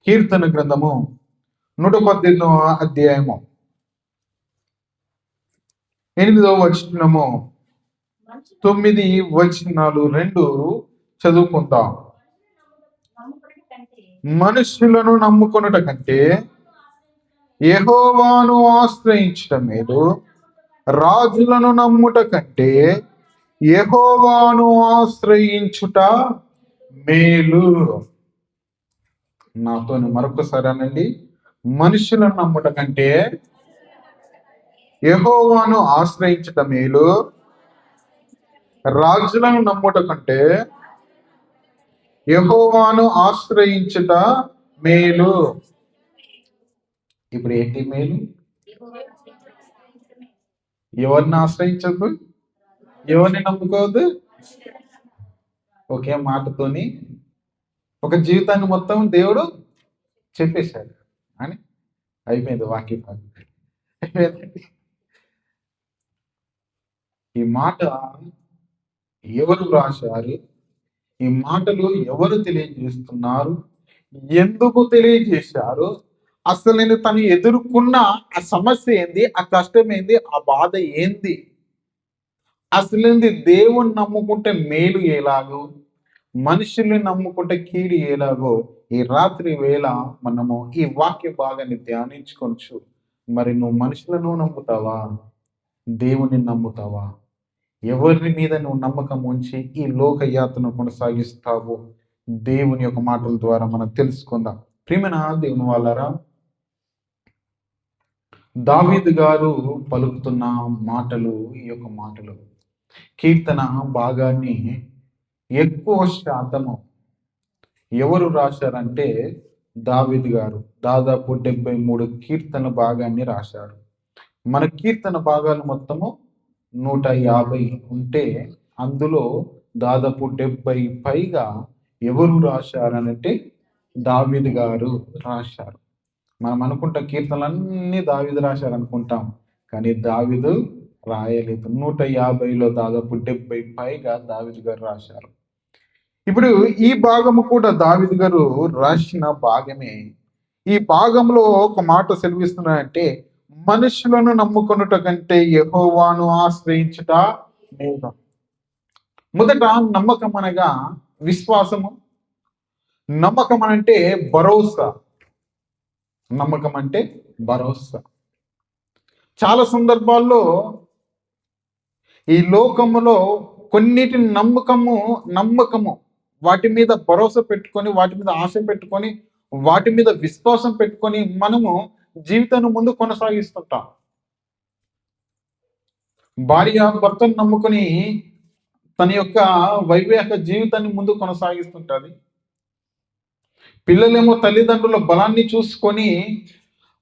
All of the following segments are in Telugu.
కీర్తన గ్రంథము 118వ అధ్యాయము 8వ వచనము 9 వచనాలు 2 చదువుకుందాం. మనుషులను నమ్ముకొనుట కంటే యెహోవాను ఆశ్రయించుట మేలు, రాజులను నమ్ముట కంటే యెహోవాను ఆశ్రయించుట మేలు. నాతో మరొకసారి అనండి. మనుషులను నమ్ముట కంటే యెహోవాను ఆశ్రయించుట మేలు, రాజులను నమ్ముట కంటే యెహోవాను ఆశ్రయించుట మేలు. ఇప్పుడు ఏంటి మేలు? ఎవరిని ఆశ్రయించద్దు, ఎవరిని నమ్ముకోవద్దు. ఒకే మాటతోని ఒక జీవితాన్ని మొత్తం దేవుడు చెప్పేశాడు అని అయిపోయింది వాక్య భాగం. ఈ మాట ఎవరు రాశారు? ఈ మాటలు ఎవరు తెలియజేస్తున్నారు? ఎందుకు తెలియజేశారు? అసలు నేను తను ఎదుర్కొన్న ఆ సమస్య ఏంది, ఆ కష్టం ఏంది, ఆ బాధ ఏంది, అసలు దేవుణ్ణి నమ్ముకుంటే మేలు ఎలాగో, మనుషుల్ని నమ్ముకుంటే కీడు ఎలాగో ఈ రాత్రి వేళ మనము ఈ వాక్య భాగాన్ని ధ్యానించుకోవచ్చు. మరి నువ్వు మనుషులను నమ్ముతావా, దేవుని నమ్ముతావా? ఎవరి మీద నువ్వు నమ్మకం ఉంచి ఈ లోక యాత్రను కొనసాగిస్తావు? దేవుని యొక్క మాటల ద్వారా మనం తెలుసుకుందాం. ప్రియమైన దేవుని వాళ్ళారా, దావీదు గారు పలుకుతున్న మాటలు, ఈ యొక్క మాటలు కీర్తన భాగాన్ని ఎక్కువ శాతము ఎవరు రాశారంటే దావీదు గారు. దాదాపు 73 కీర్తన భాగాన్ని రాశారు. మన కీర్తన భాగాలు మొత్తము 150 ఉంటే అందులో దాదాపు 70 పైగా ఎవరు రాశారనంటే దావీదు గారు రాశారు. మనం అనుకుంటాం కీర్తనలన్నీ దావీదు రాశారు అనుకుంటాం, కానీ దావీదు రాయలేదు. 150లో దాదాపు 70 పైగా దావీదు గారు రాశారు. ఇప్పుడు ఈ భాగము కూడా దావీదు గారు రాసిన భాగమే. ఈ భాగంలో ఒక మాట సెలవిస్తున్నాయంటే, మనుషులను నమ్ముకొనుట కంటే యెహోవాను ఆశ్రయించుట మేలు. మొదట నమ్మకం అనగా విశ్వాసము, నమ్మకం అంటే భరోసా. నమ్మకం అంటే భరోసా. చాలా సందర్భాల్లో ఈ లోకములో కొన్నిటిని నమ్మకము వాటి మీద భరోసా పెట్టుకొని, వాటి మీద ఆశ పెట్టుకొని, వాటి మీద విశ్వాసం పెట్టుకొని మనము జీవితాన్ని ముందు కొనసాగిస్తుంటాం. భార్య భర్తను నమ్ముకొని తన యొక్క వైవాహిక జీవితాన్ని ముందు కొనసాగిస్తుంటుంది. పిల్లలేమో తల్లిదండ్రుల బలాన్ని చూసుకొని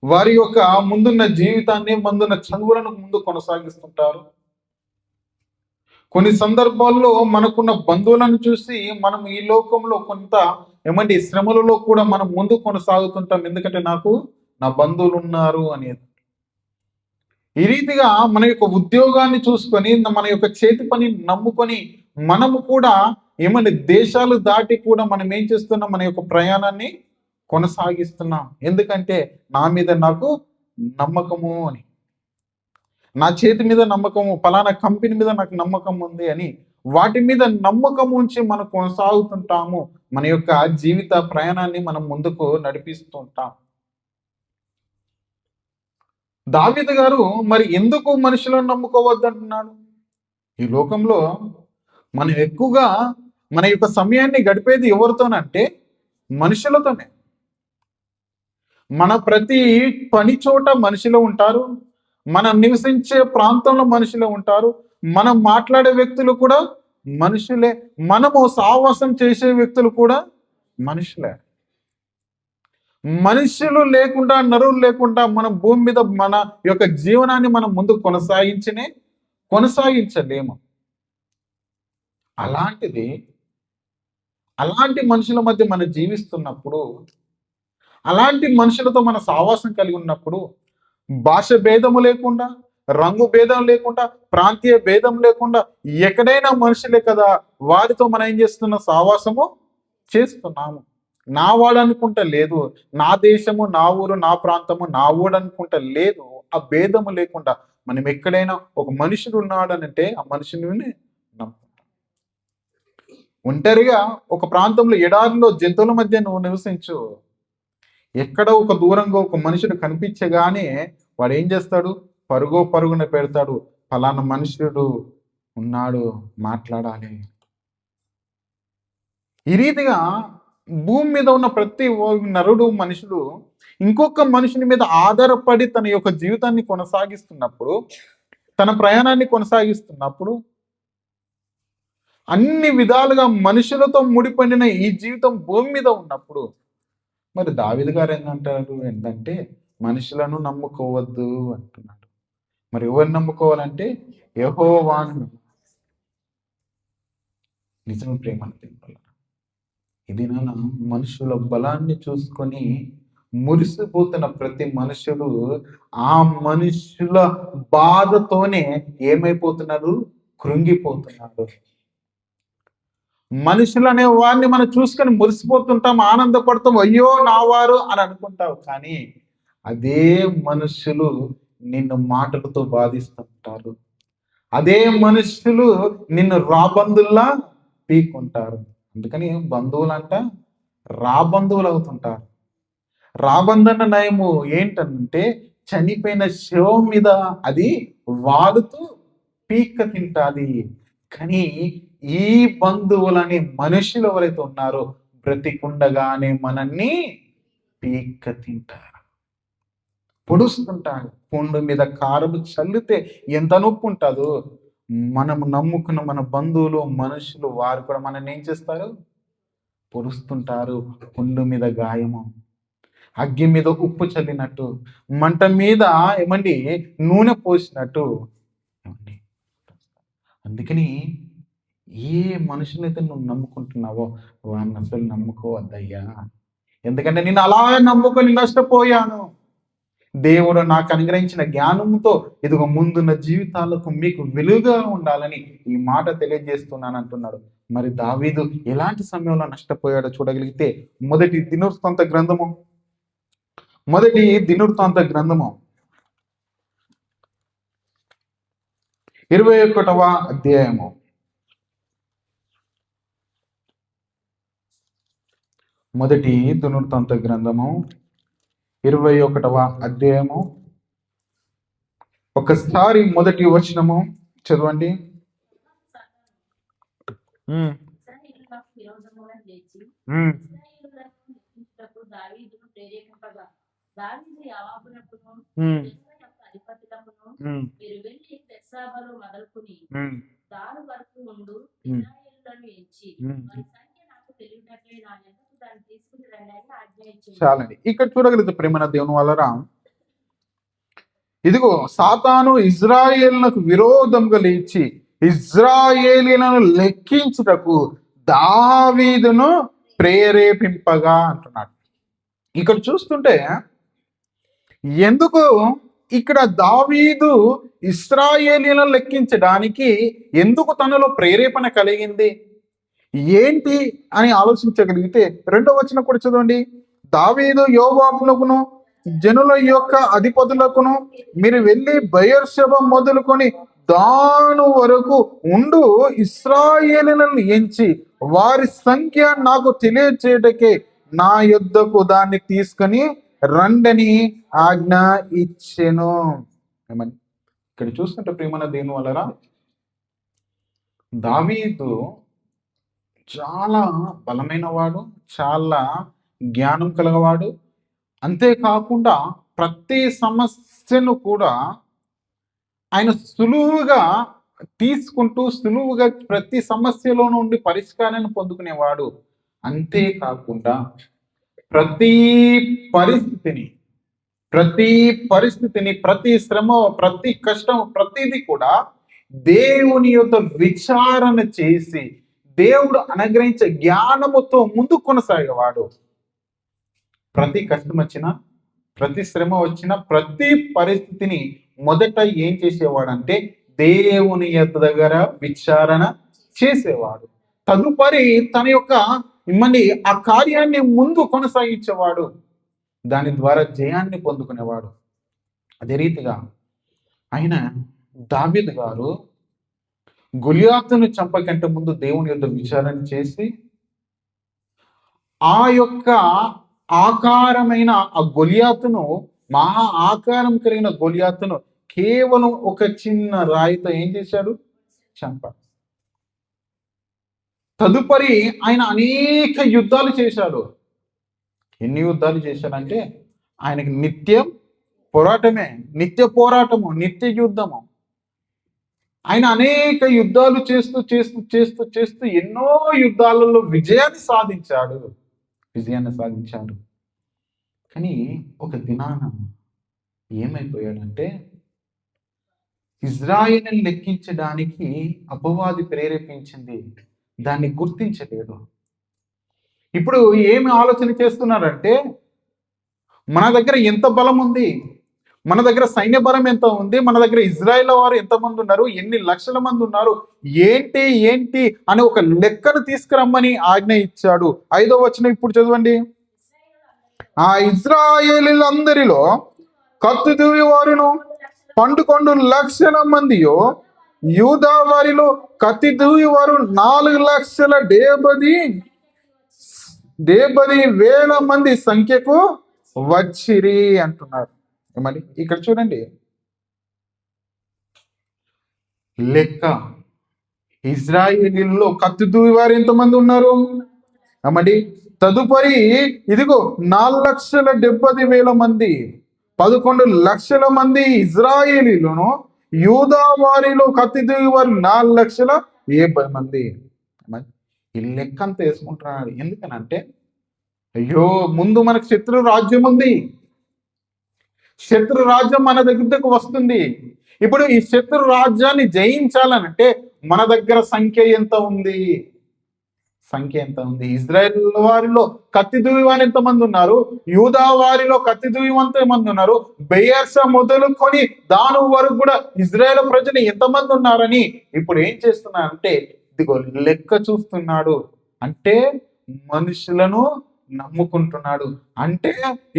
వారి యొక్క ముందున్న జీవితాన్ని, ముందున్న చదువులను ముందు కొనసాగిస్తుంటారు. కొన్ని సందర్భాల్లో మనకున్న బంధువులను చూసి మనం ఈ లోకంలో కొంత శ్రమలలో కూడా మనం ముందు కొనసాగుతుంటాం. ఎందుకంటే నాకు నా బంధువులు ఉన్నారు అనేది. ఈ రీతిగా మన యొక్క ఉద్యోగాన్ని చూసుకొని, మన యొక్క చేతి పని నమ్ముకొని మనము కూడా దేశాలు దాటి కూడా మనం ఏం చేస్తున్నాం, మన యొక్క ప్రయాణాన్ని కొనసాగిస్తున్నాం. ఎందుకంటే నా మీద నాకు నమ్మకము అని, నా చేతి మీద నమ్మకము, ఫలానా కంపెనీ మీద నాకు నమ్మకం ఉంది అని వాటి మీద నమ్మకం ఉంచి మనం కొనసాగుతుంటాము. మన యొక్క జీవిత ప్రయాణాన్ని మనం ముందుకు నడిపిస్తుంటాం. దావీదు గారు మరి ఎందుకు మనుషులను నమ్ముకోవద్దు అంటున్నాడు? ఈ లోకంలో మనం ఎక్కువగా మన యొక్క సమయాన్ని గడిపేది ఎవరితోనంటే మనుషులతోనే. మన ప్రతి పని చోట మనుషులు ఉంటారు, మనం నివసించే ప్రాంతంలో మనుషులే ఉంటారు, మనం మాట్లాడే వ్యక్తులు కూడా మనుషులే, మనము సావాసం చేసే వ్యక్తులు కూడా మనుషులే. మనుషులు లేకుండా, నరులు లేకుండా మన భూమి మీద మన యొక్క జీవనాన్ని మనం ముందు కొనసాగించలేము. అలాంటి మనుషుల మధ్య మనం జీవిస్తున్నప్పుడు, అలాంటి మనుషులతో మన సావాసం కలిగి ఉన్నప్పుడు, భాష భేదము లేకుండా, రంగు భేదం లేకుండా, ప్రాంతీయ భేదం లేకుండా ఎక్కడైనా మనుషులే కదా, వారితో మనం ఏం చేస్తున్నాం, సావాసము చేస్తున్నాము. నా వాడు అనుకుంటా లేదు, నా దేశము, నా ఊరు, నా ప్రాంతము, నా ఊడు అనుకుంటా లేదు. ఆ భేదము లేకుండా మనం ఎక్కడైనా ఒక మనుషుడు ఉన్నాడు అని అంటే ఆ మనుషుని నమ్ముకుంటాం. ఒంటరిగా ఒక ప్రాంతంలో ఎడారిలో జంతువుల మధ్య నువ్వు నివసించు, ఎక్కడ ఒక దూరంగా ఒక మనుషుడు కనిపించగానే వాడు ఏం చేస్తాడు? పరుగున పెడతాడు, ఫలానా మనుషుడు ఉన్నాడు, మాట్లాడాలి. ఈ రీతిగా భూమి మీద ఉన్న ప్రతి నరుడు, మనుషుడు ఇంకొక మనుషుని మీద ఆధారపడి తన యొక్క జీవితాన్ని కొనసాగిస్తున్నప్పుడు, తన ప్రయాణాన్ని కొనసాగిస్తున్నప్పుడు, అన్ని విధాలుగా మనుషులతో ముడిపడిన ఈ జీవితం భూమి మీద ఉన్నప్పుడు, మరి దావీదు గారు ఏంటంటే మనుషులను నమ్ముకోవద్దు అంటున్నాడు. మరి ఎవరిని నమ్ముకోవాలంటే యెహోవాను. నిజం ప్రేమ ఇది నా మనుషుల బలాన్ని చూసుకొని మురిసిపోతున్న ప్రతి మనుషుడు ఆ మనుషుల బాధతోనే ఏమైపోతున్నారు? కృంగిపోతున్నారు. మనుషులు అనే వారిని మనం చూసుకొని మురిసిపోతుంటాం, ఆనందపడతాం, అయ్యో నా వారు అని అనుకుంటావు. కానీ అదే మనుషులు నిన్ను మాటలతో బాధిస్తుంటారు. అదే మనుషులు నిన్ను రాబందుల్లా పీక్కుంటారు. అందుకని బంధువులంట రాబంధువులు అవుతుంటారు. రాబంధన నయము ఏంటంటే చనిపోయిన శవం మీద అది వాడుతూ పీక్క తింటాది. కానీ ఈ బంధువులని మనుషులు ఎవరైతే ఉన్నారో బ్రతికుండగానే మనల్ని పీక్క తింటారు, పొడుస్తుంటారు. పుండు మీద కారము చల్లితే ఎంత నొప్పి ఉంటుందో, మనము నమ్ముకున్న మన బంధువులు, మనుషులు, వారు కూడా మనల్ని ఏం చేస్తారు? పొడుస్తుంటారు. పుండు మీద గాయము, అగ్గి మీద ఉప్పు చల్లినట్టు, మంట మీద నూనె పోసినట్టు. అందుకని ఏ మనుషులైతే నువ్వు నమ్ముకుంటున్నావో వాడిని అసలు నమ్ముకోవద్దయ్యా. ఎందుకంటే నేను అలా నమ్ముకొని నష్టపోయాను. దేవుడు నాకు అనుగ్రహించిన జ్ఞానంతో ఇదిగో ముందున్న జీవితాలకు మీకు వెలుగుగా ఉండాలని ఈ మాట తెలియజేస్తున్నాను అంటున్నాడు. మరి దావీదు ఎలాంటి సమయంలో నష్టపోయాడో చూడగలిగితే మొదటి దినవృత్తాంత గ్రంథము 21వ అధ్యాయము. మొదటి దినవృత్తాంత గ్రంథము 21వ అధ్యాయము. ఒకసారి మొదటి వచనము చదవండి. చాలండి. ఇక్కడ చూడగలిగితే ప్రేమన దేవుని వలన ఇదిగో సాతాను ఇజ్రాయేలునకు విరోధంగా లేచి ఇజ్రాయేలీలను లెక్కించుటకు దావీదును ప్రేరేపింపగా అంటున్నాడు. ఇక్కడ చూస్తుంటే ఎందుకు ఇక్కడ దావీదు ఇశ్రాయేలీలను లెక్కించడానికి ఎందుకు తనలో ప్రేరేపణ కలిగింది ఏంటి అని ఆలోచించగలిగితే 2వ వచనం కూడా చదవండి. దావీదు యోవాబులకును జనుల యొక్క అధిపతులకును మీరు వెళ్ళి బెయేర్షెబ మొదలుకొని దాను వరకు ఉండు ఇశ్రాయేలులను ఎంచి వారి సంఖ్య నాకు తెలియచేయటకే నా యొద్దకు దాన్ని తీసుకొని రండని ఆజ్ఞ ఇచ్చెను. ఏమని ఇక్కడ చూస్తుంటే ప్రేమన దేని వలన దావీదు చాలా బలమైన వాడు, చాలా జ్ఞానం కలగవాడు. అంతేకాకుండా ప్రతి సమస్యను కూడా ఆయన సులువుగా తీసుకుంటూ సులువుగా ప్రతి సమస్యలో నుండి పరిష్కారాన్ని పొందుకునేవాడు. అంతేకాకుండా ప్రతి పరిస్థితిని ప్రతి శ్రమ, ప్రతి కష్టం, ప్రతిదీ కూడా దేవుని యొక్క విచారణ చేసి దేవుడు అనుగ్రహించే జ్ఞానముతో ముందు కొనసాగేవాడు. ప్రతి కష్టం వచ్చినా, ప్రతి శ్రమ వచ్చినా, ప్రతి పరిస్థితిని మొదట ఏం చేసేవాడంటే దేవుని యొక్క దగ్గర విచారణ చేసేవాడు. తదుపరి తన యొక్క మిమ్మల్ని ఆ కార్యాన్ని ముందు కొనసాగించేవాడు, దాని ద్వారా జయాన్ని పొందుకునేవాడు. అదే రీతిగా ఆయన దావీదు గారు గొలియాతును చంపకంటే ముందు దేవుని యొద్ద విచారణ చేసి ఆ యొక్క ఆకారమైన ఆ గొలియాతును, మహా ఆకారం కలిగిన గొలియాతును కేవలం ఒక చిన్న రాయితో ఏం చేశాడు? చంపాడు. తదుపరి ఆయన అనేక యుద్ధాలు చేశాడు. ఎన్ని యుద్ధాలు చేశాడంటే ఆయనకి నిత్యం పోరాటమే, నిత్య పోరాటము, నిత్య యుద్ధము. ఆయన అనేక యుద్ధాలు చేస్తూ చేస్తూ చేస్తూ చేస్తూ ఎన్నో యుద్ధాలలో విజయాన్ని సాధించాడు. కానీ ఒక దినాన ఏమైపోయాడంటే ఇజ్రాయేలుని లెక్కించడానికి అపవాది ప్రేరేపించింది, దాన్ని గుర్తించలేదు. ఇప్పుడు ఏమి ఆలోచన చేస్తున్నారంటే మన దగ్గర ఎంత బలం ఉంది, మన దగ్గర సైన్య బలం ఎంత ఉంది, మన దగ్గర ఇజ్రాయేల్ వారు ఎంతమంది ఉన్నారు, ఎన్ని లక్షల మంది ఉన్నారు, ఏంటి అని ఒక లెక్కను తీసుకురమ్మని ఆజ్ఞ ఇచ్చాడు. 5వ వచనం ఇప్పుడు చదవండి. ఆ ఇజ్రాయేలీలందరిలో కత్తి దూవి వారును 11 లక్షల మందియో, యూదా వారిలో కత్తి దూవి వారు 4,70,000 మంది సంఖ్యకు వచ్చిరి అంటున్నారు. మరి ఇక్కడ చూడండి లెక్క. ఇజ్రాయేలీలో కత్తి దూవి వారు ఎంతమంది ఉన్నారు? మరి తదుపరి ఇదిగో 4,70,000 మంది, 11 లక్షల మంది ఇజ్రాయేలీలను, యూదా వారిలో కత్తి దూవి వారు 4,70,000 మంది. ఈ లెక్క అంతా వేసుకుంటున్నాడు. ఎందుకనంటే అయ్యో ముందు మనకు శత్రు రాజ్యం ఉంది, శత్రు రాజ్యం మన దగ్గరకు వస్తుంది. ఇప్పుడు ఈ శత్రు రాజ్యాన్ని జయించాలనంటే మన దగ్గర సంఖ్య ఎంత ఉంది? ఇజ్రాయెల్ వారిలో కత్తి దూవి వారు ఎంతమంది ఉన్నారు? యూదా వారిలో కత్తి దూవి ఎంతమంది ఉన్నారు? బెయర్స మొదలుకొని దాని వరకు కూడా ఇజ్రాయెల్ ప్రజలు ఎంతమంది ఉన్నారని ఇప్పుడు ఏం చేస్తున్నారంటే ఇదిగో లెక్క చూస్తున్నాడు. అంటే మనుషులను నమ్ముకుంటున్నాడు. అంటే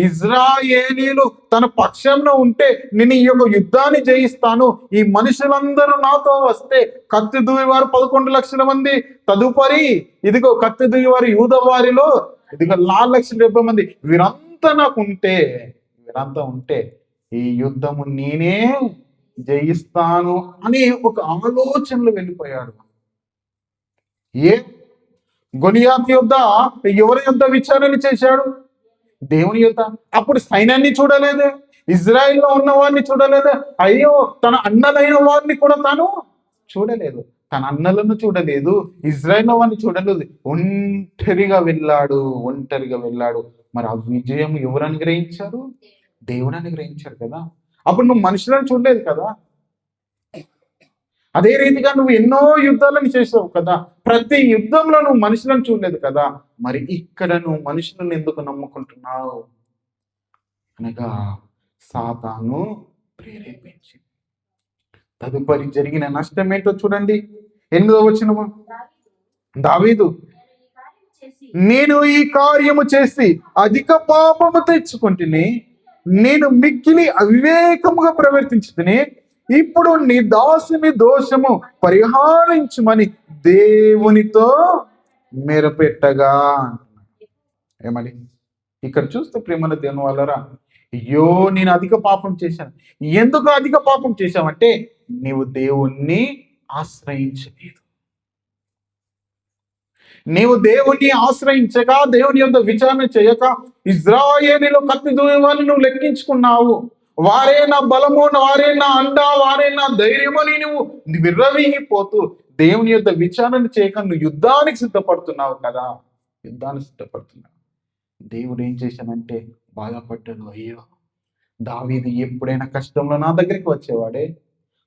ఇజ్రాయేలీలు తన పక్షంలో ఉంటే నేను ఈ యొక్క యుద్ధాన్ని జయిస్తాను, ఈ మనుషులందరూ నాతో వస్తే, కత్తి దూవి వారు 11 లక్షల మంది, తదుపరి ఇదిగో కత్తి దూవి వారు యూదా వారిలో ఇదిగో 4,70,000 మంది, వీరంతా ఉంటే ఈ యుద్ధము నేనే జయిస్తాను అని ఒక ఆలోచనలో వెళ్ళిపోయాడు. గొలియాతు యొద్ద ఎవరి యొద్ద విచారణ చేశాడు? దేవుని యొద్ద. అప్పుడు సైన్యాన్ని చూడలేదే, ఇజ్రాయిల్లో ఉన్న వారిని చూడలేదే, అయ్యో తన అన్నలైన వారిని కూడా తాను చూడలేదు, తన అన్నలను చూడలేదు, ఇజ్రాయిల్ వారిని చూడలేదు, ఒంటరిగా వెళ్ళాడు. మరి ఆ విజయం ఎవరు అనుగ్రహించారు? దేవుడు అనుగ్రహించారు కదా. అప్పుడు నువ్వు మనుషులను చూడలేదు కదా. అదే రీతిగా నువ్వు ఎన్నో యుద్ధాలను చేసావు కదా, ప్రతి యుద్ధంలో నువ్వు మనుషులను చూడలేదు కదా. మరి ఇక్కడ నువ్వు మనుషులను ఎందుకు నమ్ముకుంటున్నావు అనగా సాతాను ప్రేరేపించి. తదుపరి జరిగిన నష్టం ఏంటో చూడండి. 8వ వచనము. దావీదు, నేను ఈ కార్యము చేసి అధిక పాపము తెచ్చుకుంటుని, నేను మిక్కిలి అవివేకముగా ప్రవర్తించుతుని, ఇప్పుడు నీ దాసుని దోషము పరిహారించుమని దేవునితో మెరపెట్టగా. ఏమని ఇక్కడ చూస్తే ప్రేమల దేవుని వాళ్ళరా, అయ్యో నేను అధిక పాపం చేశాను. ఎందుకు అధిక పాపం చేశావంటే నీవు దేవుణ్ణి ఆశ్రయించలేదు. నీవు దేవుణ్ణి ఆశ్రయించక, దేవుని యొక్క విచారణ చేయక, ఇజ్రాయేలీలో కత్తి దూవి వారిని నువ్వు లెక్కించుకున్నావు. వారే నా బలము, వారే నా అండ, వారే నా ధైర్యమని నువ్వు విర్రవీగిపోతూ దేవుని యొక్క విచారణ చేయక నువ్వు యుద్ధానికి సిద్ధపడుతున్నావు కదా. దేవుడు ఏం చేశానంటే బాధపడ్డాడు. అయ్యో దావీదు ఎప్పుడైనా కష్టంలో నా దగ్గరికి వచ్చేవాడే,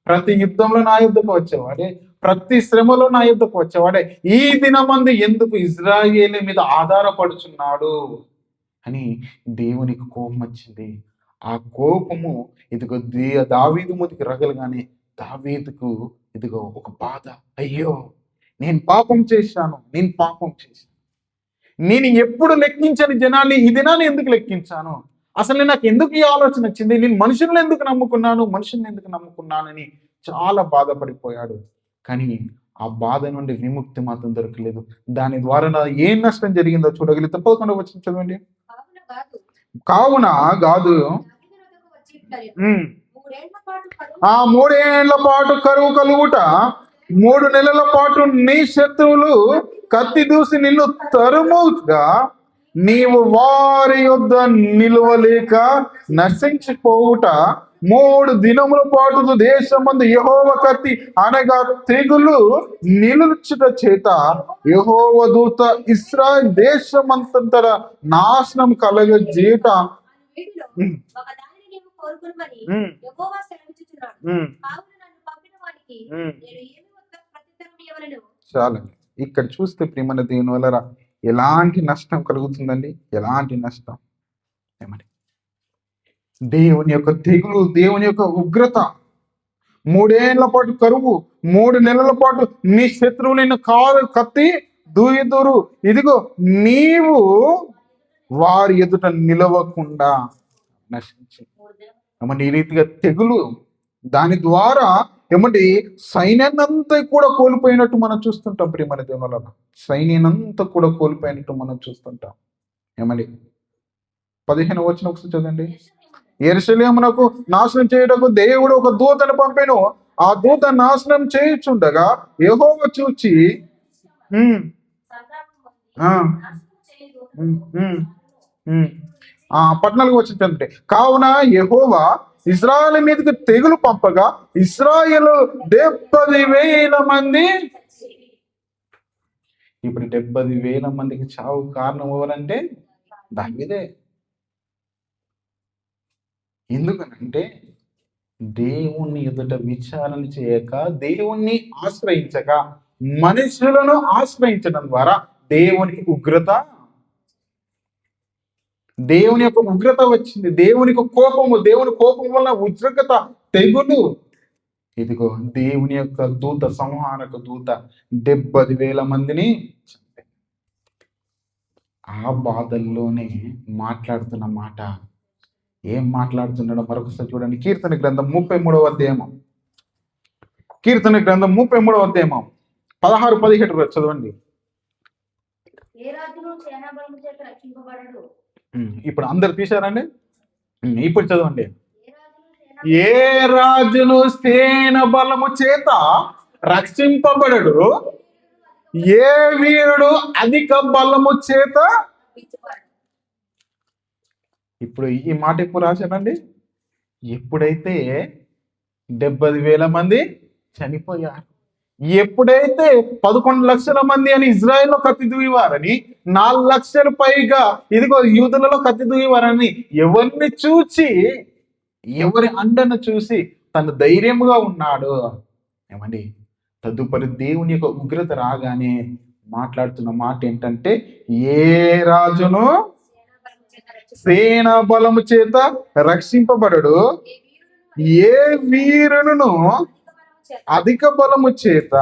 ప్రతి యుద్ధంలో నా యుద్ధకు వచ్చేవాడే, ప్రతి శ్రమలో నా యుద్ధకు వచ్చేవాడే, ఈ దినమందు ఎందుకు ఇజ్రాయేలు మీద ఆధారపడుచున్నాడు అని దేవునికి కోపం వచ్చింది. ఆ కోపము ఇదిగో దావీదు ముందుకు రగలగానే దావీదుకు ఇదిగో ఒక బాధ. అయ్యో నేను పాపం చేశాను. నేను ఎప్పుడు లెక్కించని జనాన్ని ఈ దినాన్ని ఎందుకు లెక్కించాను? అసలు నాకు ఎందుకు ఈ ఆలోచన వచ్చింది? నేను మనుషులను ఎందుకు నమ్ముకున్నానని చాలా బాధపడిపోయాడు. కానీ ఆ బాధ నుండి విముక్తి మాత్రం దొరకలేదు. దాని ద్వారా ఏం నష్టం జరిగిందో చూడగలిగితే 11వ వచనం చదవండి. కావున గాదు ఆ 3 ఏళ్ల పాటు కరువు కలుగుట, 3 నెలల పాటు నీ శత్రువులు కత్తి దూసి నిన్ను తరుముగా, నీవు వారి యొద్ద నిలువలేక నశించిపోవుట, 3 దినముల పాటు దేశమందు యెహోవా కత్తి అనగా తెగులు నిలుచుట చేత యెహోవా దూత ఇశ్రాయేలు దేశమంతటా నాశనం కలగజేయుట. చాలండి. ఇక్కడ చూస్తే ప్రియమైన దేవుని వల్ల ఎలాంటి నష్టం కలుగుతుందండి? ఎలాంటి నష్టం? ఏమని దేవుని యొక్క తెగులు, దేవుని యొక్క ఉగ్రత, 3 ఏళ్ల పాటు కరువు, 3 నెలల పాటు నీ శత్రువు నిన్ను కత్తి దూయుదురు, ఇదిగో నీవు వారి ఎదుట నిలవకుండా నశించి. ఏమంటే ఈ రీతిగా తెగులు, దాని ద్వారా ఏమంటే సైన్యాన్నంతా కూడా కోల్పోయినట్టు మనం చూస్తుంటాం. ప్రియమైన దేవుల సైన్యాన్నంతా కూడా కోల్పోయినట్టు మనం చూస్తుంటాం. ఏమండి 15వ వచనం ఒకసారి చదవండి. యెరూషలేమునకు నాశనం చేయుటకు దేవుడు ఒక దూతను పంపెను. ఆ దూత నాశనం చేయుచుండగా యెహోవా చూచి ఆ 14వ వచనం చదవండి. కావున యెహోవా ఇశ్రాయేలు మీదకి తెగులు పంపగా ఇశ్రాయేలు 70,000 మంది. ఇప్పుడు 70,000 మందికి చావు కారణం ఎవరంటే దావీదే. ఎందుకనంటే దేవుణ్ణి ఎదుట విచారణ చేయక, దేవుణ్ణి ఆశ్రయించక, మనుషులను ఆశ్రయించడం ద్వారా దేవునికి ఉగ్రత, దేవుని యొక్క ఉగ్రత వచ్చింది. దేవునికి కోపము, దేవుని కోపం వల్ల ఉగ్రత, తెగులు. ఇదిగో దేవుని యొక్క దూత, సంహారక దూత 70,000 మందిని చంపాడు. ఆ బాధల్లోనే మాట్లాడుతున్న మాట ఏం మాట్లాడుతున్నాడో మరొకసారి చూడండి. కీర్తన గ్రంథం 33వ అధ్యాయం. కీర్తన గ్రంథం 33వ అధ్యాయం 16-17 చదవండి. ఇప్పుడు అందరు తీశారండి. ఇప్పుడు చదవండి. ఏ రాజును సేన బలము చేత రక్షింపబడడు, ఏ వీరుడు అధిక బలము చేత. ఇప్పుడు ఈ మాట ఎప్పుడు రాశానండి? ఎప్పుడైతే 70,000 మంది చనిపోయారు, ఎప్పుడైతే 11 లక్షల మంది అని ఇజ్రాయెల్లో కత్తి దూయివారని, 4 లక్షల పైగా ఇదిగో యూదులలో కత్తి దూయివారని ఎవరిని చూచి, ఎవరి అండను చూసి తను ధైర్యంగా ఉన్నాడు. ఏమండి తదుపరి దేవుని యొక్క ఉగ్రత రాగానే మాట్లాడుతున్న మాట ఏంటంటే, ఏ రాజును సేనా బలము చేత రక్షింపబడడు, ఏ వీరును అధిక బలము చేత.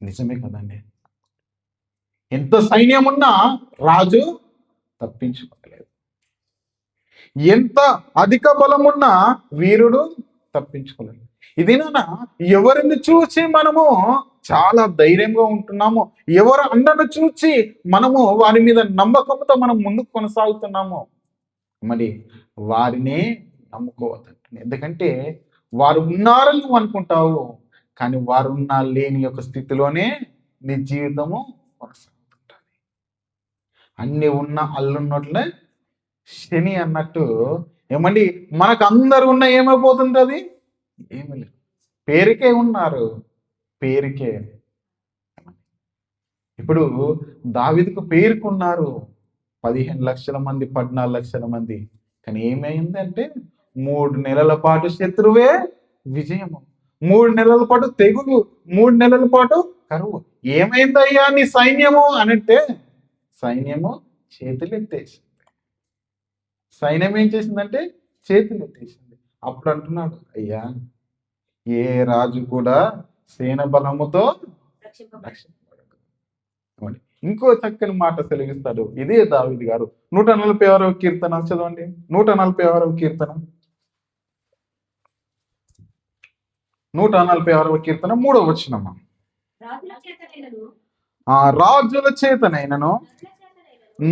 నిజమే కదండి. ఎంత సైన్యం ఉన్నా రాజు తప్పించుకోలేదు, ఎంత అధిక బలమున్నా వీరుడు తప్పించుకోలేదు. ఇదేనా ఎవరిని చూసి మనము చాలా ధైర్యంగా ఉంటున్నాము, ఎవరు అండను చూసి మనము వారి మీద నమ్మకంతో మనం ముందుకు కొనసాగుతున్నాము. మరి వారినే నమ్ముకోవద్దండి. ఎందుకంటే వారు ఉన్నారని నువ్వు అనుకుంటావు, కానీ వారు ఉన్నా లేని యొక్క స్థితిలోనే నీ జీవితము కొనసాగుతుంటుంది. అన్ని ఉన్న అల్లున్నట్లే శని అన్నట్టు. ఏమండి మనకు అందరు ఉన్న ఏమైపోతుంది? అది ఏమి లేదు, పేరుకే ఉన్నారు, పేరుకే. ఇప్పుడు దావీదుకు పేరుకున్నారు 15 లక్షల మంది, 14 లక్షల మంది. కానీ ఏమైంది అంటే 3 నెలల పాటు శత్రువే విజయము, 3 నెలల పాటు తెగులు, 3 నెలల పాటు కరువు. ఏమైందయ్యా నీ సైన్యము అనంటే, సైన్యము చేతులు ఎత్తేసింది. సైన్యం ఏం చేసిందంటే చేతులు ఎత్తేసింది. అప్పుడు అంటున్నాడు, అయ్యా ఏ రాజు కూడా సేన బలముతో రక్షింపబడదు. ఇంకో చక్కని మాట సెలవిస్తాడు. ఇదే దావీదు గారు 146వ కీర్తన చదవండి. 146వ కీర్తన 146వ కీర్తన 3వ వచనం. రాజుల చేతనైనను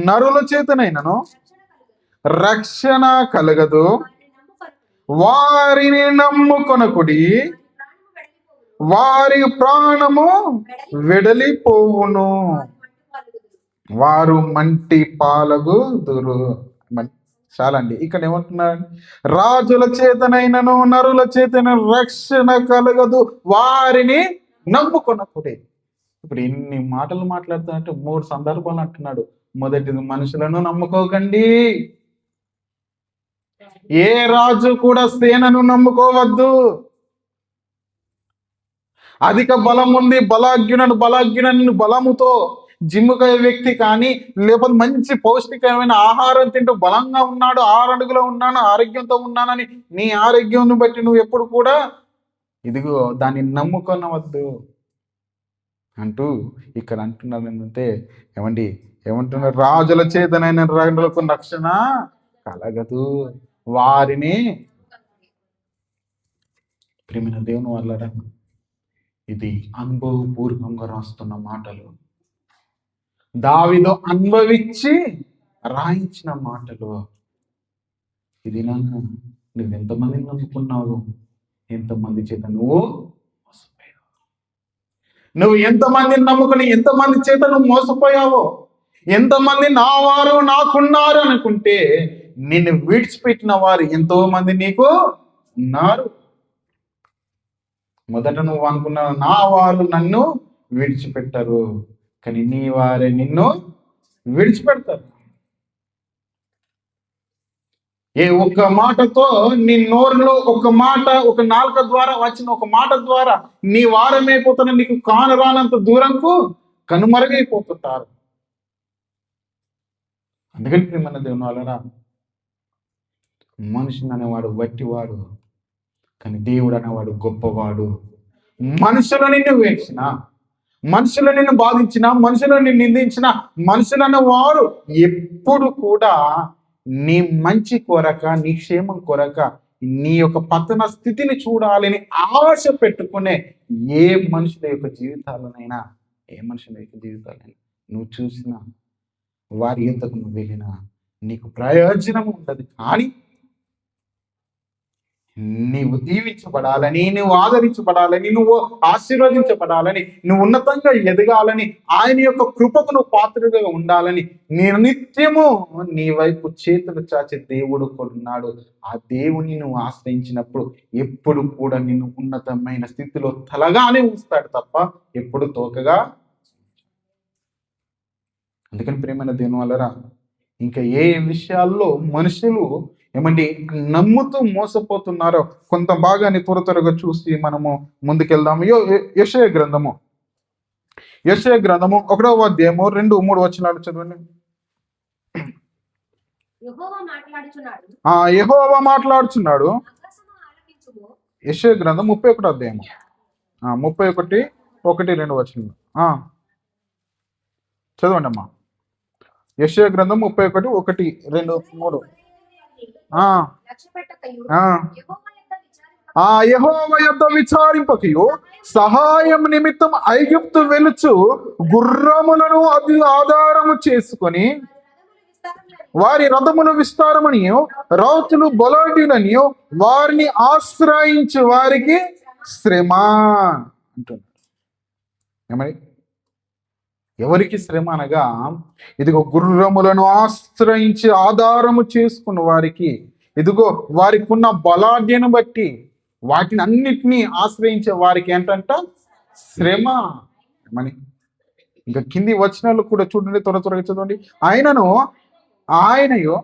నరుల చేతనైనను రక్షణ కలగదు, వారిని నమ్ముకొనకుడి, వారి ప్రాణము వెడలిపోవును, వారు మంటి పాలగుదురు. చాలా అండి. ఇక్కడ ఏమంటున్నాడు? రాజుల చేతనైనను నరుల చేతన రక్షణ కలగదు, వారిని నమ్ముకొనకుడి. ఇప్పుడు ఎన్ని మాటలు మాట్లాడుతానంటే 3 సందర్భాలు అంటున్నాడు. మొదటిది, మనుషులను నమ్ముకోకండి. ఏ రాజు కూడా సేనను నమ్ముకోవద్దు. అధిక బలం ఉంది, బలాగ్యునని బలముతో జిమ్ముగా వ్యక్తి కానీ, లేకపోతే మంచి పౌష్టికమైన ఆహారం తింటూ బలంగా ఉన్నాడు, 6 అడుగులో ఉన్నాను, ఆరోగ్యంతో ఉన్నానని నీ ఆరోగ్యం బట్టి నువ్వు ఎప్పుడు కూడా ఇదిగో దాన్ని నమ్ముకొనవద్దు అంటూ ఇక్కడ అంటున్నారు. ఏంటంటే ఏమంటున్నారు? రాజుల చేతనైన రాజులకు రక్షణ కలగదు, వారిని. ప్రియమైన దేవుని వాళ్ళరా, ఇది అనుభవపూర్వకంగా రాస్తున్న మాటలు, దావీదు అనుభవించి రాయించిన మాటలు. ఇది నువ్వు ఎంతమందిని నమ్ముకున్నావు? ఎంతమంది చేత నువ్వు మోసపోయావు? నువ్వు ఎంతమందిని నమ్ముకుని ఎంతమంది చేత నువ్వు మోసపోయావో? ఎంతమంది నా వారు నాకున్నారు అనుకుంటే నిన్ను విడిచిపెట్టిన వారు ఎంతో మంది నీకు ఉన్నారు. మొదట నువ్వు అనుకున్నావు నా వారు నన్ను విడిచిపెట్టరు, కానీ నీ వారే నిన్ను విడిచిపెడతారు. ఏ ఒక్క మాటతో నీ నోరులో ఒక మాట, ఒక నాలుక ద్వారా వచ్చిన ఒక మాట ద్వారా నీ వారమైపోతున్న నీకు కానరానంత దూరంకు కనుమరుగైపోతుంటారు. అందుకని ప్రియమైన దేవుని వాళ్ళరా, మనుషుని అనేవాడు వట్టివాడు, కానీ దేవుడు అనేవాడు గొప్పవాడు. మనుషులు నిన్ను వేసిన, మనుషులు నిన్ను బాధించిన, మనుషులు నిన్ను నిందించిన, మనుషులు అనేవాడు ఎప్పుడు కూడా నీ మంచి కొరక, నీ క్షేమం కొరక, నీ యొక్క పతన స్థితిని చూడాలని ఆశ పెట్టుకునే ఏ మనుషుల యొక్క జీవితాలనైనా నువ్వు చూసినా, వారి యొద్దకు నువ్వు వెళ్ళినా నీకు ప్రయోజనం ఉండదు. కానీ నీవు దీవించబడాలని, నువ్వు ఆదరించబడాలని, నువ్వు ఆశీర్వదించబడాలని, నువ్వు ఉన్నతంగా ఎదగాలని, ఆయన యొక్క కృపకు నువ్వు పాత్రగా ఉండాలని నిత్యము నీ వైపు చేతులు చాచే దేవుడు కొన్నాడు. ఆ దేవుని నువ్వు ఆశ్రయించినప్పుడు ఎప్పుడు కూడా నిన్ను ఉన్నతమైన స్థితిలో తలగానే ఉంచుతాడు తప్ప ఎప్పుడు తోకగా. అందుకని ప్రియమైన దేవుని వల్లరా, ఇంకా ఏ విషయాల్లో మనుషులు నమ్ముతూ మోసపోతున్నారో కొంత భాగాన్ని త్వరగా చూసి మనము ముందుకెళ్దాము. యెషయా గ్రంథము 1వ అధ్యాయము 2-3 వచనాలు చదవండి. యెహోవా మాట్లాడుచున్నాడు. యెషయా గ్రంథం 31వ అధ్యాయము 31:1-2 వచనాలు చదవండి అమ్మా. యెషయా గ్రంథం 31:1-2-3. యెహోవా యొద్ద విచారింపకయు, సహాయం నిమిత్తం ఐగుప్తు వెలుచు గుర్రములను ఆధారము చేసుకొని వారి రథములు విస్తారమనియు రౌతులు బలాఢ్యులనియు వారిని ఆశ్రయించు వారికి శ్రమ అంటున్నాడు. ఏమని? ఎవరికి శ్రమ అనగా, ఇదిగో గుర్రములను ఆశ్రయించి ఆధారము చేసుకున్న వారికి, ఇదిగో వారికి ఉన్న బలాఢ్యను బట్టి వాటిని అన్నిటినీ ఆశ్రయించే వారికి ఏంటంట శ్రమ. ఏమని? ఇంకా కింది వచనాలు కూడా చూడండి, త్వరగా చదవండి. ఆయనయో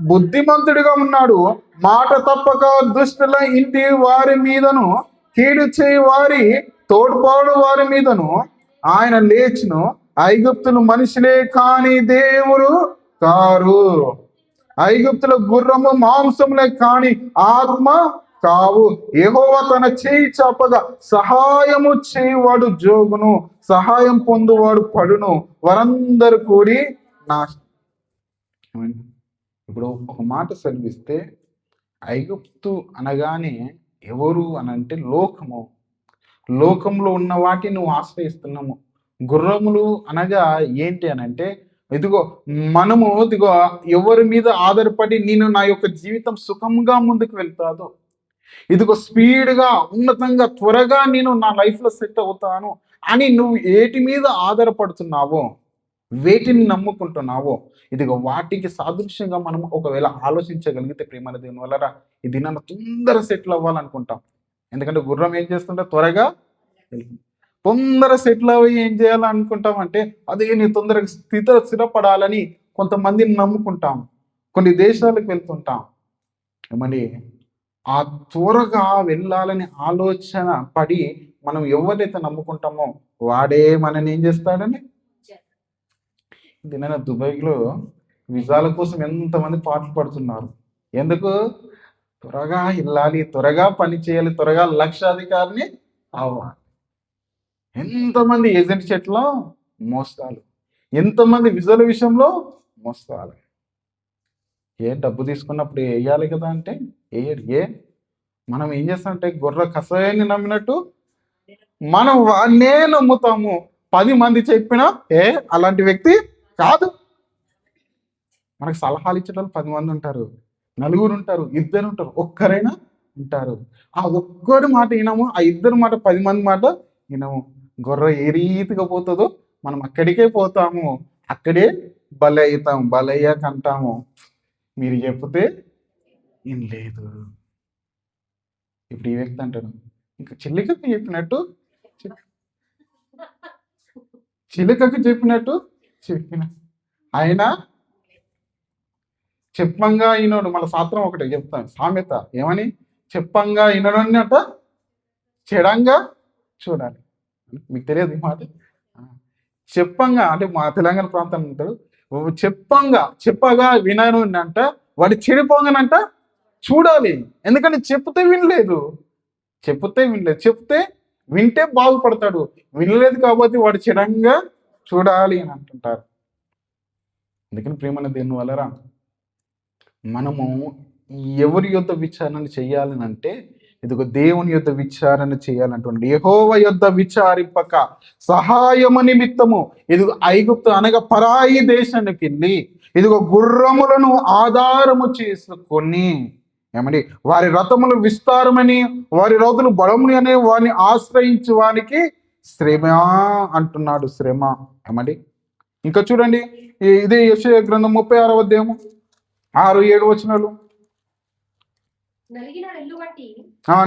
బుద్ధిమంతుడిగా ఉన్నాడు, మాట తప్పక దుష్టుల ఇంటి వారి మీదను, కీడు చేయి వారి తోడ్పాడు వారి మీదను ఆయన లేచును. ఐగుప్తులు మనుషులే కాని దేవుడు కారు, ఐగుప్తుల గుర్రము మాంసములే కాని ఆత్మ కావు. యెహోవా తన చేయి చాపగా సహాయము చేయువాడు జోగును, సహాయం పొందువాడు పడును, వారందరూ కూడి నాశనం. ఇప్పుడు ఒక మాట సెలవిస్తే, ఐగుప్తు అనగానే ఎవరు అనంటే లోకము. లోకంలో ఉన్న వాటిని నువ్వు ఆశ్రయిస్తున్నాము. గుర్రములు అనగా ఏంటి అనంటే, ఇదిగో మనము ఇదిగో ఎవరి మీద ఆధారపడి నేను నా యొక్క జీవితం సుఖంగా ముందుకు వెళ్తాదో, ఇదిగో స్పీడ్గా ఉన్నతంగా త్వరగా నేను నా లైఫ్లో సెట్ అవుతాను అని నువ్వు ఏటి మీద ఆధారపడుతున్నావో, వేటిని నమ్ముకుంటున్నావో, ఇదిగో వాటికి సాదృశ్యంగా మనం ఒకవేళ ఆలోచించగలిగితే ప్రియమైన దేవుని వల్ల ఈ దినాన్ని తొందర సెటిల్ అవ్వాలనుకుంటాం. ఎందుకంటే గుర్రం ఏం చేస్తుంటే త్వరగా తొందర సెటిల్ అవ్వి ఏం చేయాలనుకుంటామంటే అదే నీ తొందరగా స్థిరపడాలని కొంతమందిని నమ్ముకుంటాం, కొన్ని దేశాలకు వెళ్తుంటాం. ఏమండి, ఆ త్వరగా వెళ్ళాలని ఆలోచన పడి మనం ఎవరైతే నమ్ముకుంటామో వాడే మనని ఏం చేస్తాడని. నేను దుబాయ్లో విజాల కోసం ఎంతమంది పాటలు పడుతున్నారు. ఎందుకు? త్వరగా వెళ్ళాలి, త్వరగా పని చేయాలి, త్వరగా లక్షాధికారిని అవ్వాలి. ఎంతమంది ఏజెంట్ చెట్లో మోసాలు, ఎంతమంది విజాల విషయంలో మోసాలు. డబ్బు తీసుకున్నప్పుడు వేయాలి కదా అంటే మనం ఏం చేస్తామంటే గొర్రె కషాయాన్ని నమ్మినట్టు మనం వాడినే నమ్ముతాము. 10 మంది చెప్పినా అలాంటి వ్యక్తి కాదు. మనకు సలహాలు ఇచ్చేటప్పుడు 10 మంది ఉంటారు, 4 ఉంటారు, 2 ఉంటారు, ఒక్కరైనా ఉంటారు. ఆ ఒక్కరి మాట వినము, ఆ 2 మాట 10 మంది మాట వినము. గొర్రె ఏ రీతిగా పోతుందో మనం అక్కడికే పోతాము, అక్కడే బలి అవుతాము. బలయ్యాక అంటాము, మీరు చెప్తే ఏం లేదు. ఇప్పుడు ఈ వ్యక్తి అంటాడు, ఇంకా చిలుకకు చెప్పినట్టు చెప్పిన ఆయన చెప్పంగా ఈనాడు. మన శాస్త్రం ఒకటే చెప్తాను, సామెత ఏమని, చెప్పంగా ఈనడన్నట చెడంగా చూడాలి. మీకు తెలియదు ఈ మాట. చెప్పంగా అంటే మా తెలంగాణ ప్రాంతం ఉంటాడు, చెప్పగా వినను అంట, వాడి చెడిపోగానంట చూడాలి. ఎందుకంటే చెప్తే చెప్తే వింటే బాగుపడతాడు. వినలేదు కాబట్టి వాడు చెడంగా చూడాలి అని అంటుంటారు. అందుకని ప్రేమన దేని వలరా మనము ఎవరి యొద్ద విచారణ చేయాలని అంటే, ఇదిగో దేవుని యొద్ద విచారణ చేయాలంటుండే. యెహోవా యొద్ద విచారింపక సహాయము నిమిత్తము ఇదిగో ఐగుప్తు అనగా పరాయి దేశానికి వెళ్ళి ఇదిగో గుర్రములను ఆధారము చేసుకొని, ఏమండి, వారి రథములు విస్తారమని వారి రౌతులు బలముని అనే వారిని ఆశ్రయించు వానికి శ్రమ అంటున్నాడు. శ్రమ. ఏమండి, ఇంకా చూడండి, ఇదే యెషయా గ్రంథం 36వ అధ్యాయము 6-7 వచనాలు.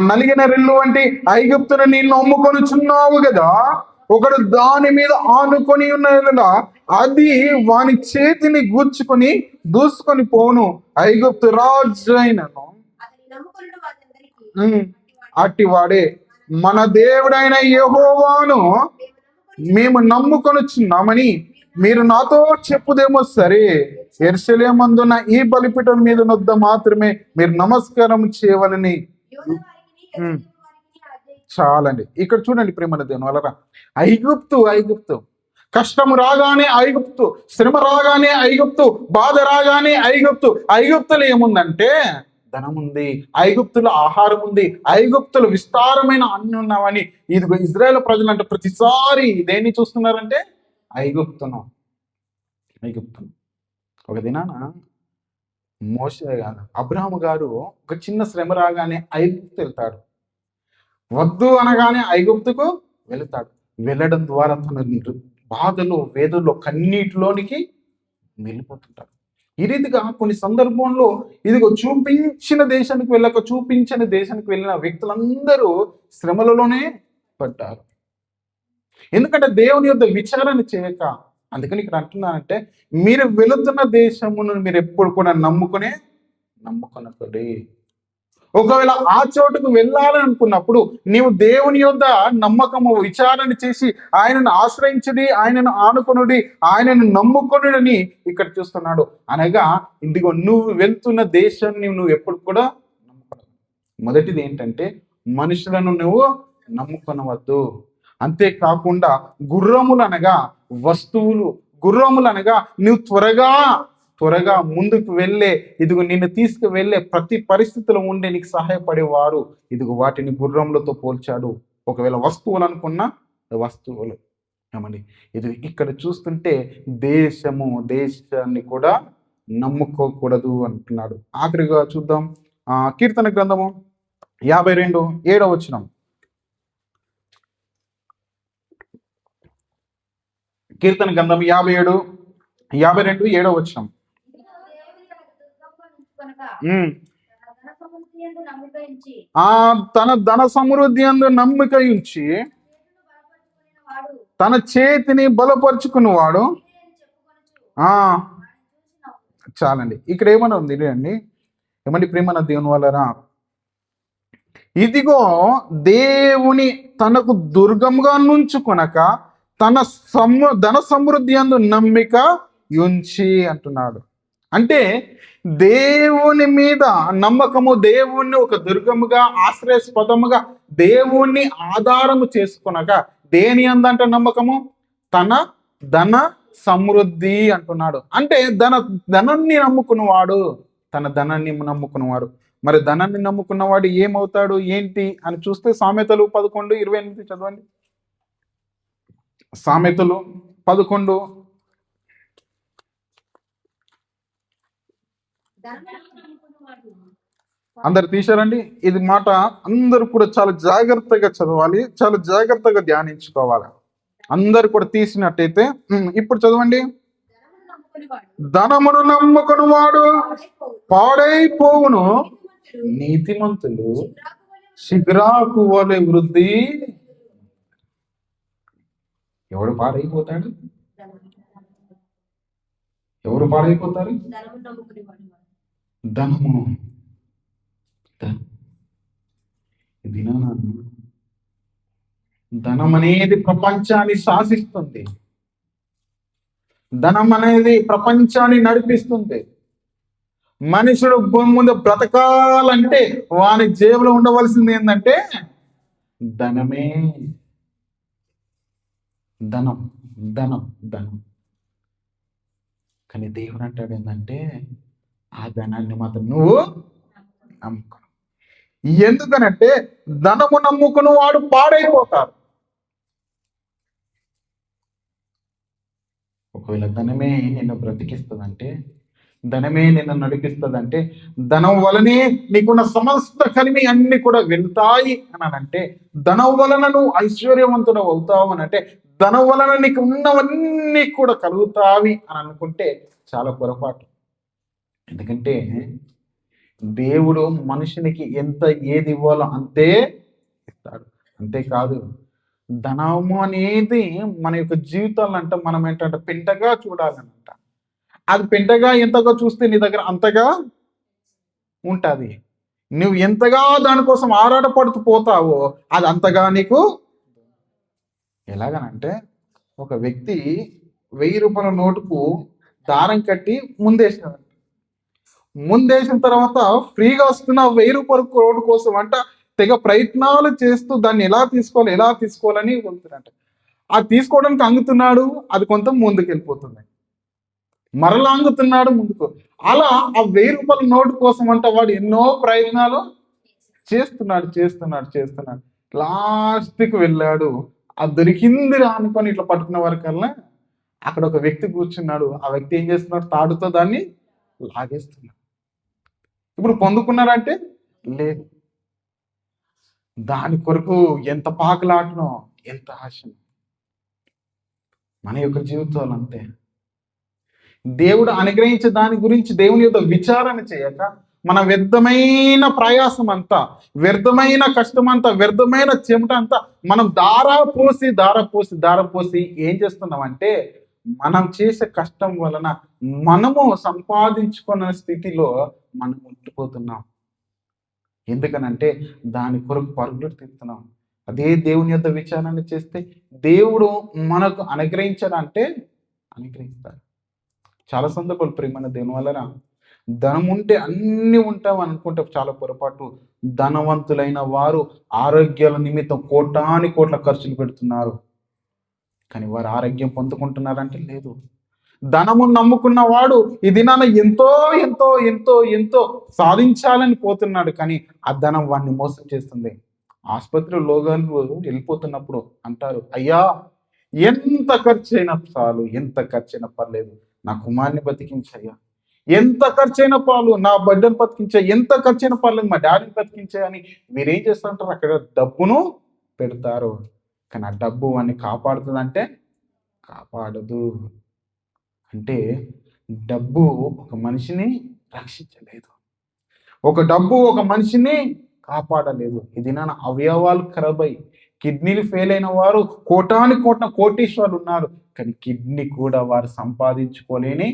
నలిగిన రెల్లు వంటి ఐగుప్తును నిన్ను అమ్ముకొనుచున్నావు కదా, ఒకడు దాని మీద ఆనుకొని ఉన్న అది వాని చేతిని గుచ్చుకొని దూసుకొని పోను. ఐగుప్తు రాజు అయినను అట్టివాడే మన దేవుడైన యెహోవాను మేము నమ్ముకొనుచున్నామని మీరు నాతో చెప్పుదేమో సరే. యెరూషలేమందున్న ఈ బలిపీఠం మీద నొద్ద మాత్రమే మీరు నమస్కారం చేయవలని. చాలండి. ఇక్కడ చూడండి ప్రేమల దేవుని వలన ఐగుప్తు కష్టము రాగానే ఐగుప్తు, శ్రమ రాగానే ఐగుప్తు, బాధ రాగానే ఐగుప్తులో ఏముందంటే ధనం ఉంది, ఐగుప్తులో ఆహారం ఉంది, ఐగుప్తులు విస్తారమైన అన్ని ఉన్నావని. ఇదిగో ఇజ్రాయేల్ ప్రజలు అంటే ప్రతిసారి దేన్ని చూస్తున్నారంటే ఐగుప్తును. ఒక దినాన అబ్రహాము గారు ఒక చిన్న శ్రమ రాగానే ఐగుప్తు వెళ్తాడు, వద్దు అనగానే ఐగుప్తుకు వెళ్తాడు. వెళ్ళడం ద్వారా తన బాధలు వేదనలో కన్నీటిలోనికి వెళ్ళిపోతుంటాడు. ఈ రీతిగా కొన్ని సందర్భంలో ఇదిగో చూపించిన దేశానికి వెళ్ళిన వ్యక్తులందరూ శ్రమలలోనే పడ్డారు. ఎందుకంటే దేవుని యొద్ద విచారణ చేయక. అందుకని ఇక్కడ అంటున్నానంటే, మీరు వెళుతున్న దేశమును మీరు ఎప్పుడు కూడా నమ్ముకొనకండి. ఒకవేళ ఆ చోటుకు వెళ్ళాలని అనుకున్నప్పుడు నీవు దేవుని యొద్ద నమ్మకము విచారణ చేసి ఆయనను ఆశ్రయించుడి, ఆయనను ఆనుకొనుడి, ఆయనను నమ్ముకొనుడని ఇక్కడ చూస్తున్నాడు. అనగా ఇదిగో నువ్వు వెళ్తున్న దేశాన్ని నువ్వు ఎప్పుడు కూడా నమ్ముకోను. మొదటిది ఏంటంటే మనుషులను నువ్వు నమ్ముకొనవద్దు. అంతేకాకుండా గుర్రములనగా వస్తువులు, గుర్రములనగా నువ్వు త్వరగా ముందుకు వెళ్ళే, ఇదిగో నిన్ను తీసుకువెళ్ళే ప్రతి పరిస్థితిలో ఉండే నీకు సహాయపడేవారు, ఇదిగో వాటిని గుర్రములతో పోల్చాడు. ఒకవేళ వస్తువులు అనుకున్న వస్తువులు ఏమండి. ఇది ఇక్కడ చూస్తుంటే దేశాన్ని కూడా నమ్ముకోకూడదు అంటున్నాడు. ఆఖరిగా చూద్దాం కీర్తన గ్రంథము 52:7 కీర్తన గ్రంథం 52:7 తన ధన సమృద్ధి యందు నమ్మిక ఉంచి తన చేతిని బలపరుచుకున్నవాడు. చాలండి. ఇక్కడ ఏమన్నా ఉంది అండి, ఏమండి ప్రేమన దేవుని వల్లరా, ఇదిగో దేవుని తనకు దుర్గముగా నుంచుకొనక తన ధన సమృద్ధి యందు నమ్మిక ఉంచి అంటున్నాడు. అంటే దేవుని మీద నమ్మకము, దేవుణ్ణి ఒక దుర్గముగా ఆశ్రయస్పదముగా దేవుణ్ణి ఆధారము చేసుకునక దేని అందంట నమ్మకము, తన ధన సమృద్ధి అంటున్నాడు. అంటే ధనాన్ని నమ్ముకున్నవాడు, తన ధనాన్ని నమ్ముకున్నవాడు. మరి ధనాన్ని నమ్ముకున్నవాడు ఏమవుతాడు ఏంటి అని చూస్తే సామెతలు 11:28 చదవండి. సామెతలు 11. అందరు తీశారండి. ఇది మాట అందరూ కూడా చాలా జాగ్రత్తగా చదవాలి, చాలా జాగ్రత్తగా ధ్యానించుకోవాలి. అందరు కూడా తీసినట్టయితే ఇప్పుడు చదవండి. ధనమును నమ్ముకుని వాడు పాడైపోవును, నీతిమంతులు శిఖరాకు వలె వృద్ధి. ఎవడు పాడైపోతాడు? ఎవరు పాడైపోతారు? ధనము. ధనం అనేది ప్రపంచాన్ని శాసిస్తుంది, ధనం అనేది ప్రపంచాన్ని నడిపిస్తుంది. మనుషుడు భూమి ముందు బ్రతకాలంటే వాని జేబులో ఉండవలసింది ఏంటంటే ధనమే. ధనం ధనం ధనం. కానీ దేవుడు అంటాడు ఏంటంటే ఆ ధనాన్ని మాత్రం నువ్వు నమ్ముకో. ఎందుకనంటే ధనము నమ్ముకుని వాడు పాడైపోతాడు. ఒకవేళ ధనమే నిన్ను బ్రతికిస్తుందంటే, ధనమే నిన్ను నడిపిస్తుందంటే, ధనం వలనే నీకున్న సమస్త కలిమి అన్ని కూడా వెళ్తాయి అని అంటే, ధనం వలన నువ్వు ఐశ్వర్యవంతుడు అవుతావు అని అంటే, ధనం వలన నీకు ఉన్నవన్నీ కూడా కలుగుతావి అని అనుకుంటే చాలా పొరపాటు. ఎందుకంటే దేవుడు మనుషునికి ఎంత ఏది ఇవ్వాలో అంతే ఇస్తాడు. అంతేకాదు ధనము అనేది మన యొక్క జీవితాలను అంటే మనం ఏంటంటే పెంటగా చూడాలనంట. అది పెంటగా ఎంతగా చూస్తే నీ దగ్గర అంతగా ఉంటుంది. నువ్వు ఎంతగా దానికోసం ఆరాటపడుతూ పోతావో అది అంతగా నీకు. ఎలాగనంటే ఒక వ్యక్తి 1000 రూపాయల నోటుకు దారం కట్టి ముందేసినాడు. ముందేసిన తర్వాత ఫ్రీగా వస్తున్న 1000 రూపాయల నోటు కోసం అంట తెగ ప్రయత్నాలు చేస్తూ దాన్ని ఎలా తీసుకోవాలని వెళ్తున్నట్ట. అది తీసుకోవడానికి అంగుతున్నాడు, అది కొంత ముందుకు వెళ్ళిపోతుంది, మరలా అంగుతున్నాడు ముందుకు. అలా ఆ 1000 రూపాయల నోటు కోసం అంట వాడు ఎన్నో ప్రయత్నాలు చేస్తున్నాడు. లాస్ట్కి వెళ్ళాడు. ఆ దొరికింది అనుకొని ఇట్లా పట్టుకున్న వరకల్లా అక్కడ ఒక వ్యక్తి కూర్చున్నాడు. ఆ వ్యక్తి ఏం చేస్తున్నాడు? తాడుతో దాన్ని లాగేస్తున్నాడు. ఇప్పుడు పొందుకున్నారంటే లేదు. దాని కొరకు ఎంత పాకలాటనో, ఎంత ఆశనో. మన యొక్క జీవితాలు అంతే. దేవుడు అనుగ్రహించే దాని గురించి దేవుని యొక్క విచారణ చేయక మన వ్యర్థమైన ప్రయాసం అంతా, వ్యర్థమైన కష్టం అంతా, వ్యర్థమైన చెమట అంతా మనం దారపోసి ఏం చేస్తున్నామంటే మనం చేసే కష్టం వలన మనము సంపాదించుకున్న స్థితిలో మనం ఉండిపోతున్నాం. ఎందుకనంటే దాని కొరకు పరుగులు తీస్తున్నాం. అదే దేవుని యొక్క విచారణ చేస్తే దేవుడు మనకు అనుగ్రహించాడంటే అనుగ్రహిస్తాడు. చాలా సందర్భాలు ప్రియమైన దేవుని వలన ధనం ఉంటే అన్నీ ఉంటాం అనుకుంటే చాలా పొరపాటు. ధనవంతులైన వారు ఆరోగ్యాల నిమిత్తం కోటాని కోట్ల ఖర్చులు పెడుతున్నారు. కానీ వారు ఆరోగ్యం పొందుకుంటున్నారంటే లేదు. ధనము నమ్ముకున్న వాడు ఈ దినాన ఎంతో ఎంతో ఎంతో ఎంతో సాధించాలని పోతున్నాడు, కానీ ఆ ధనం వాడిని మోసం చేస్తుంది. ఆసుపత్రిలో లోగాలు వెళ్ళిపోతున్నప్పుడు అంటారు, అయ్యా ఎంత ఖర్చు అయినా చాలు, ఎంత ఖర్చు అయినా పర్లేదు, నా కుమార్ని బతికించయ్యా, ఎంత ఖర్చైన పాలు, నా బిడ్డను బతికించే, ఎంత ఖర్చైన పర్లేదు, మా డాడీని బతికించే అని మీరేం చేస్తుంటారు? అక్కడ డబ్బును పెడతారు. కానీ ఆ డబ్బు వాడిని కాపాడుతుందంటే కాపాడదు. అంటే డబ్బు ఒక మనిషిని రక్షించలేదు, ఒక డబ్బు ఒక మనిషిని కాపాడలేదు. ఇది నా అవయవాలు ఖరాబ్ అయ్యి కిడ్నీలు ఫెయిల్ అయిన వారు కోటాని కోట్ల కోటీశ్వరులు ఉన్నారు, కానీ కిడ్నీ కూడా వారు సంపాదించుకోలేని,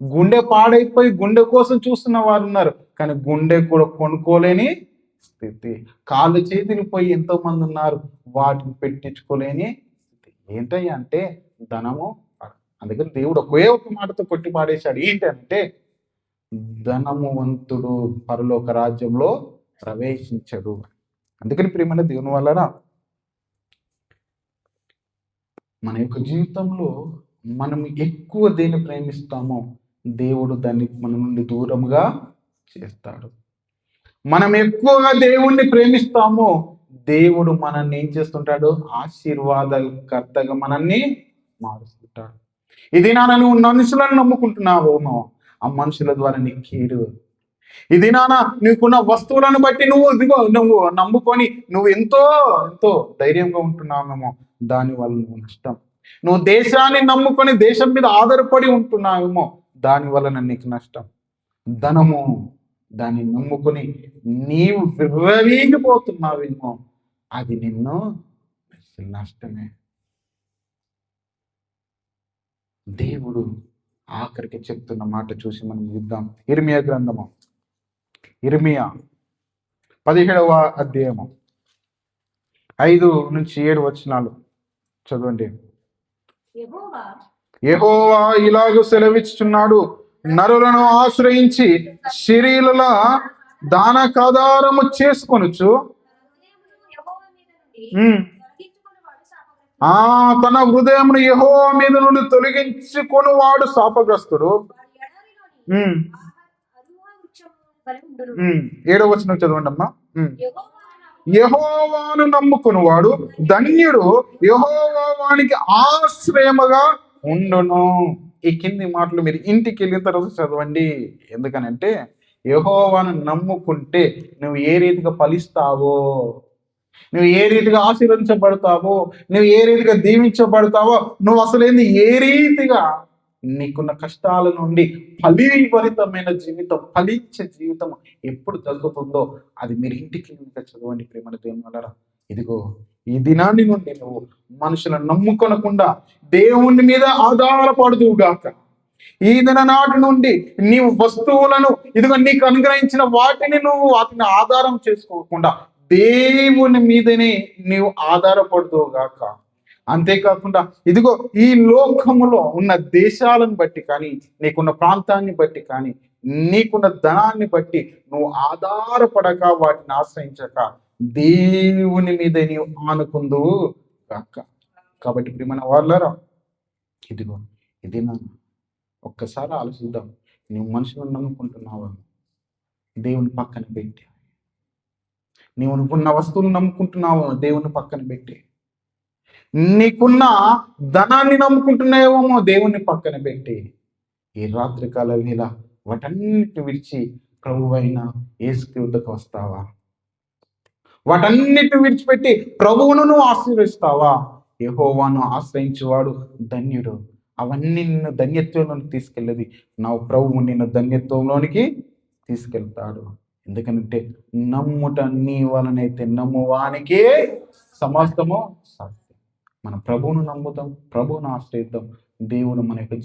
గుండె పాడైపోయి గుండె కోసం చూస్తున్న వారు ఉన్నారు, కానీ గుండె కూడా కొనుక్కోలేని స్థితి. కాళ్ళు చేతులు పోయి ఎంతో మంది ఉన్నారు, వాటిని పెట్టించుకోలేని స్థితి. ఏంటయ్యా అంటే ధనము. అందుకని దేవుడు ఒకే ఒక మాటతో కొట్టి పాడేశాడు, ఏంటంటే ధనమువంతుడు పరలోక రాజ్యంలో ప్రవేశించడు. అందుకని ప్రియమైన దేవుని వలన మన యొక్క జీవితంలో మనం ఎక్కువ దేన్ని ప్రేమిస్తామో దేవుడు దాన్ని మన నుండి దూరంగా చేస్తాడు. మనం ఎక్కువగా దేవుణ్ణి ప్రేమిస్తామో దేవుడు మనల్ని ఏం చేస్తుంటాడు? ఆశీర్వాదకర్తగా మనల్ని మారుస్తుంటాడు. ఇది నువ్వు మనుషులను నమ్ముకుంటున్నావేమో, ఆ మనుషుల ద్వారా నీకు కీడు. ఇది నీకున్న వస్తువులను బట్టి నువ్వు నమ్ముకొని నువ్వు ఎంతో ఎంతో ధైర్యంగా ఉంటున్నావేమో, దానివల్ల నువ్వు నష్టం. నువ్వు దేశాన్ని నమ్ముకొని దేశం మీద ఆధారపడి ఉంటున్నావేమో, దాని వలన నీకు నష్టం. ధనము, దాన్ని నమ్ముకొని నీవు విర్రవీగిపోతున్నావేమో, అది నిన్ను నష్టమే. దేవుడు ఆఖరికి చెప్తున్న మాట చూసి మనం చూద్దాం. ఇర్మియా గ్రంథము, ఇర్మియా 17వ అధ్యాయము 5-7 వచనాలు చదవండి. యెహోవా ఇలాగ సెలవిస్తున్నాడు, నరులను ఆశ్రయించి శరీరుల దానకాధారము చేసుకొనుచు తన హృదయమును యెహోవా మీద నుండి తొలగించుకొని వాడు శాపగ్రస్తుడు. 7వ వచనం చదవండి అమ్మా. యెహోవాను నమ్ముకుని వాడు ధన్యుడు, యెహోవా వానికి ఆశ్రయముగా ఉండును. ఈ కింది మాటలు మీరు ఇంటికి వెళ్ళిన తర్వాత చదవండి. ఎందుకనంటే యెహోవాను నమ్ముకుంటే నువ్వు ఏ రీతిగా ఫలిస్తావో, నువ్వు ఏ రీతిగా ఆశీర్వదించబడతావో, నువ్వు ఏ రీతిగా దీవించబడతావో, నువ్వు అసలేంది ఏ రీతిగా నీకున్న కష్టాల నుండి ఫలీభరితమైన జీవితం, ఫలించే జీవితం ఎప్పుడు జరుగుతుందో అది మీరు ఇంటికి చదవండి. ప్రేమ దేవుని వల్ల ఇదిగో ఈ దినాన్ని నుండి నువ్వు మనుషులను నమ్ముకొనకుండా దేవుని మీద ఆధారపడుదువుగాక. ఈ దిన నాటి నుండి నీవు వస్తువులను ఇదిగో నీకు అనుగ్రహించిన వాటిని వాటిని ఆధారం చేసుకోకుండా దేవుని మీదనే నీవు ఆధారపడుదువుగాక. అంతేకాకుండా ఇదిగో ఈ లోకములో ఉన్న దేశాలను బట్టి కానీ, నీకున్న ప్రాంతాన్ని బట్టి కానీ, నీకున్న ధనాన్ని బట్టి నువ్వు ఆధారపడక, వాటిని ఆశ్రయించక దేవుని మీద నీవు ఆనుకుందువు గాక. కాబట్టి ప్రియమైన వాళ్ళరా, ఇదిగో ఇది ఒక్కసారి ఆలోచిద్దాం. నువ్వు మనుషులను నమ్ముకుంటున్నావా? దేవుని పక్కన పెట్టి. నువ్వున్న వస్తువులు నమ్ముకుంటున్నావు, దేవుని పక్కన పెట్టి. నీకున్న ధనాన్ని నమ్ముకుంటున్నావేమో, దేవుణ్ణి పక్కన పెట్టి. ఈ రాత్రికాల వేళ వాటన్నిటిని విడిచి ప్రభువైన యేసు వద్దకు వస్తావా? వాటన్నిటిని విడిచిపెట్టి ప్రభువును నువ్వు ఆశీర్వదిస్తావా? యెహోవాను ఆశ్రయించేవాడు ధన్యుడు. అవన్నీ నిన్ను ధన్యత్వంలోనికి తీసుకెళ్ళేది నా ప్రభువు నిన్ను ధన్యత్వంలోనికి తీసుకెళ్తాడు. ఎందుకంటే నమ్ముట నీ వలనైతే నమ్మువానికే సమస్తము సాధ్యం. మన ప్రభువును నమ్ముతాం, ప్రభువును ఆశ్రయిద్దాం. దేవుడు మన యొక్క